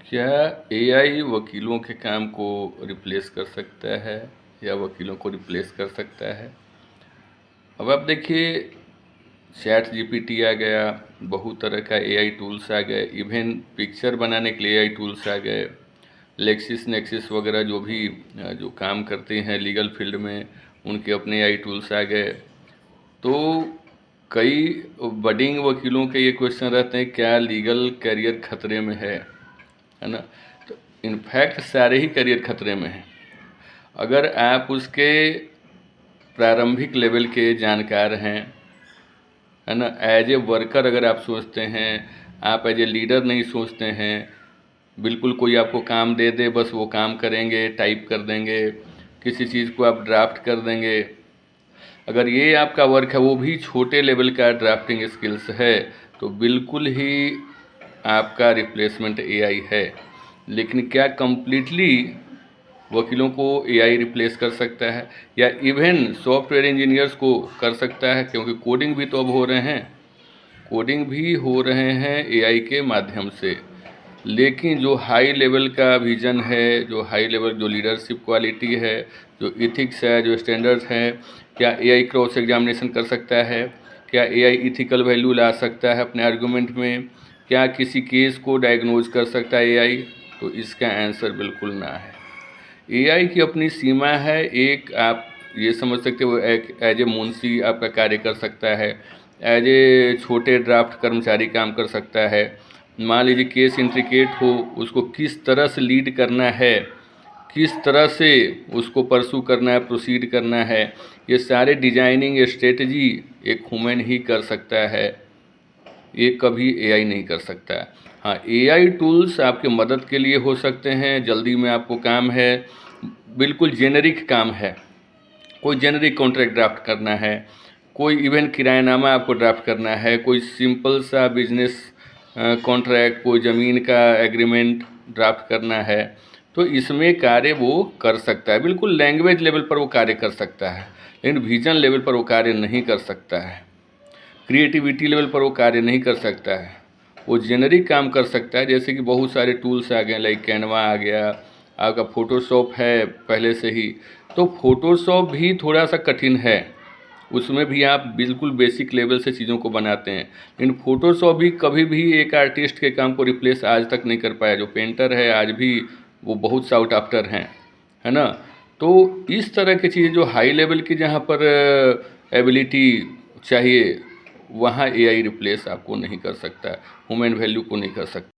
क्या एआई वकीलों के काम को रिप्लेस कर सकता है या वकीलों को रिप्लेस कर सकता है? अब आप देखिए, चैट जीपीटी आ गया, बहुत तरह का एआई टूल्स आ गए, इवन पिक्चर बनाने के लिए एआई टूल्स आ गए, लेक्सिस नेक्सिस वगैरह जो भी जो काम करते हैं लीगल फील्ड में, उनके अपने एआई टूल्स आ गए। तो कई बडिंग वकीलों के ये क्वेश्चन रहते हैं, क्या लीगल करियर खतरे में है ना? तो इनफैक्ट सारे ही करियर खतरे में हैं। अगर आप उसके प्रारंभिक लेवल के जानकार हैं, है ना, एज ए वर्कर अगर आप सोचते हैं, आप एज ए लीडर नहीं सोचते हैं, बिल्कुल कोई आपको काम दे दे बस वो काम करेंगे, टाइप कर देंगे, किसी चीज़ को आप ड्राफ्ट कर देंगे, अगर ये आपका वर्क है, वो भी छोटे लेवल का ड्राफ्टिंग स्किल्स है, तो बिल्कुल ही आपका रिप्लेसमेंट एआई है। लेकिन क्या कम्प्लीटली वकीलों को एआई रिप्लेस कर सकता है? या इवन सॉफ्टवेयर इंजीनियर्स को कर सकता है? क्योंकि कोडिंग भी तो अब हो रहे हैं, कोडिंग भी हो रहे हैं एआई के माध्यम से। लेकिन जो हाई लेवल का विज़न है, जो हाई लेवल जो लीडरशिप क्वालिटी है, जो इथिक्स है, जो स्टैंडर्ड्स हैं, क्या एआई क्रॉस एग्जामिनेशन कर सकता है? क्या एआई इथिकल वैल्यू ला सकता है अपने आर्गूमेंट में? क्या किसी केस को डायग्नोज कर सकता है एआई? तो इसका आंसर बिल्कुल ना है। एआई की अपनी सीमा है। एक आप ये समझ सकते हो, एक एज ए मुंशी आपका कार्य कर सकता है, एज ए छोटे ड्राफ्ट कर्मचारी काम कर सकता है। मान लीजिए केस इंट्रिकेट हो, उसको किस तरह से लीड करना है, किस तरह से उसको परसू करना है, प्रोसीड करना है, ये सारे डिजाइनिंग स्ट्रेटजी एक ह्यूमन ही कर सकता है, ये कभी एआई नहीं कर सकता है। हाँ, एआई टूल्स आपके मदद के लिए हो सकते हैं, जल्दी में आपको काम है, बिल्कुल जेनरिक काम है, कोई जेनरिक कॉन्ट्रैक्ट ड्राफ्ट करना है, कोई इवन किरायानामा आपको ड्राफ्ट करना है, कोई सिंपल सा बिजनेस कॉन्ट्रैक्ट, कोई ज़मीन का एग्रीमेंट ड्राफ्ट करना है, तो इसमें कार्य वो कर सकता है। बिल्कुल लैंग्वेज लेवल पर वो कार्य कर सकता है, लेकिन विजन लेवल पर वो कार्य नहीं कर सकता है, क्रिएटिविटी लेवल पर वो कार्य नहीं कर सकता है। वो जेनरिक काम कर सकता है, जैसे कि बहुत सारे टूल्स आ गए, लाइक कैनवा आ गया, आपका फोटोशॉप है पहले से ही। तो फोटोशॉप भी थोड़ा सा कठिन है, उसमें भी आप बिल्कुल बेसिक लेवल से चीज़ों को बनाते हैं, लेकिन फोटोशॉप भी कभी भी एक आर्टिस्ट के काम को रिप्लेस आज तक नहीं कर पाया। जो पेंटर है आज भी वो बहुत साउट आफ्टर हैं, है ना? तो इस तरह की चीज़ें जो हाई लेवल की जहाँ पर एबिलिटी चाहिए, वहाँ एआई रिप्लेस आपको नहीं कर सकता, ह्यूमन वैल्यू को नहीं कर सकता।